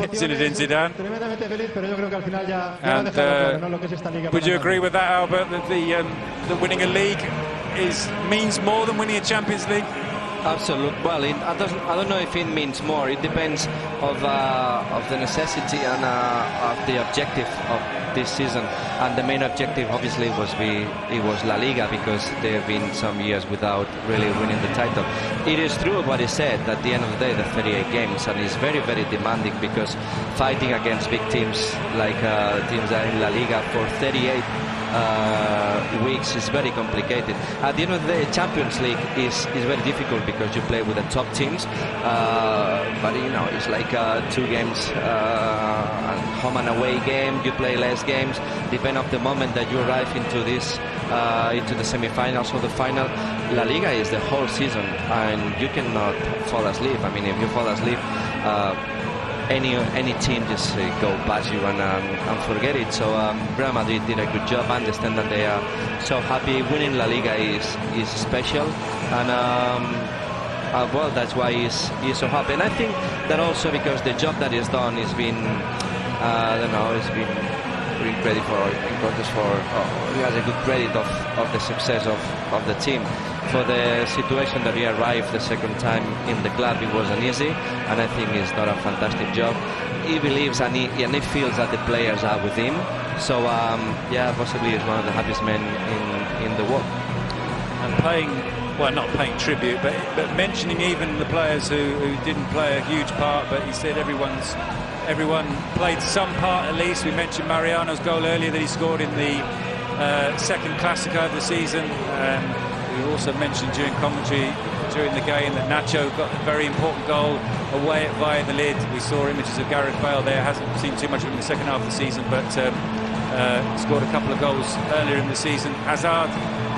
Zinedine Zidane. And would you agree with that, Albert, that the winning a league means more than winning a Champions League? Absolutely. Well, I don't know if it means more. It depends of the necessity and of the objective of this season. And the main objective, obviously, was La Liga, because there have been some years without really winning the title. It is true what he said. At the end of the day, the 38 games, and it's very, very demanding, because fighting against big teams like teams that are in La Liga for 38 weeks is very complicated. At the end of the day, Champions League is very difficult, because you play with the top teams, but you know, it's like 2 games, home and away game. You play less games, depend on the moment that you arrive into this into the semi-finals or the final. La Liga is the whole season, and you cannot fall asleep. I mean, if you fall asleep, any team just go past you and forget it. So Real Madrid did a good job. I understand that they are so happy. Winning La Liga is special, and well, that's why he's so happy. And I think that also because the job that he's done has been, I don't know, it's been bring credit for, he has a good credit of the success of the team. For the situation that he arrived the second time in the club, it wasn't easy, and I think he's done a fantastic job. He believes and he feels that the players are with him. So yeah, possibly he's one of the happiest men in the world. And paying, well, not paying tribute, but mentioning even the players who didn't play a huge part, but he said everyone played some part at least. We mentioned Mariano's goal earlier that he scored in the second Clásico of the season. We also mentioned during commentary during the game that Nacho got a very important goal away at Valladolid. We saw images of Gareth Bale there. Hasn't seen too much of him in the second half of the season, but scored a couple of goals earlier in the season. Hazard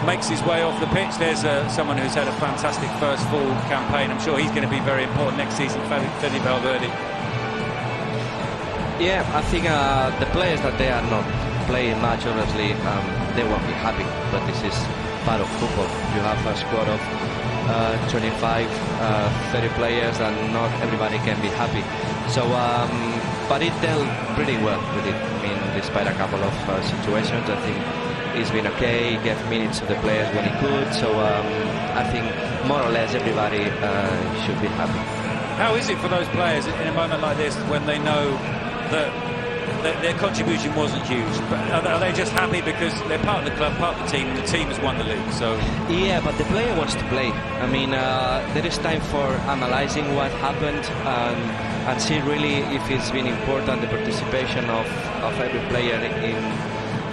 makes his way off the pitch. There's someone who's had a fantastic first full campaign. I'm sure he's going to be very important next season, Fede Valverde. Yeah, I think the players that they are not playing much, obviously, they won't be happy, but this is part of football. You have a squad of 25, 30 players, and not everybody can be happy. So, but it dealt pretty well with it. I mean, despite a couple of situations, I think he's been okay. He gave minutes to the players when he could. So, I think more or less everybody should be happy. How is it for those players in a moment like this when they know that their contribution wasn't huge, but are they just happy because they're part of the club, part of the team, and the team has won the league? So yeah, but the player wants to play. I mean, there is time for analyzing what happened and see really if it's been important, the participation of every player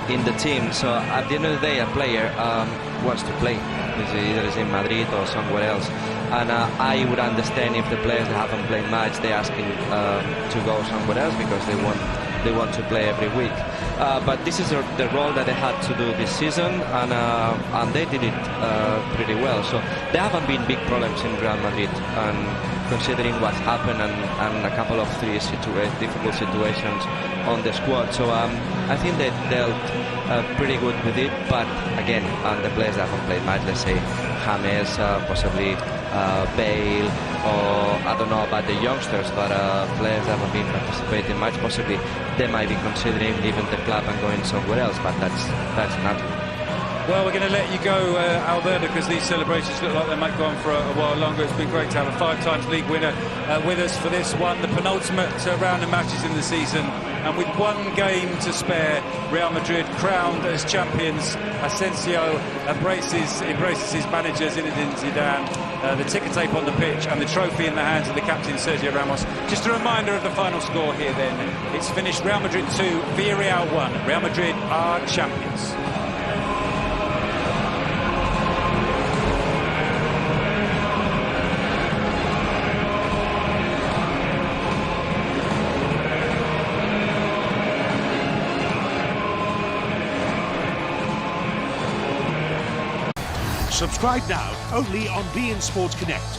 in the team. So at the end of the day, a player wants to play, either it's in Madrid or somewhere else. And I would understand if the players that haven't played much, they're asking to go somewhere else because they want to play every week. But this is the role that they had to do this season, and they did it pretty well. So there haven't been big problems in Real Madrid, and considering what's happened and a couple of difficult situations on the squad. So I think they dealt pretty good with it. But again, the players that haven't played much, let's say James, possibly Bale, or I don't know about the youngsters, but players that haven't been participating much, possibly they might be considering leaving the club and going somewhere else, but that's not. Well, we're going to let you go, Albert, because these celebrations look like they might go on for a while longer. It's been great to have a 5-time league winner with us for this one, the penultimate round of matches in the season. And with one game to spare, Real Madrid crowned as champions. Asensio embraces his manager Zinedine Zidane, the ticker tape on the pitch and the trophy in the hands of the captain Sergio Ramos. Just a reminder of the final score here then. It's finished Real Madrid 2, Villarreal 1. Real Madrid are champions. Subscribe now, only on beIN Sports Connect.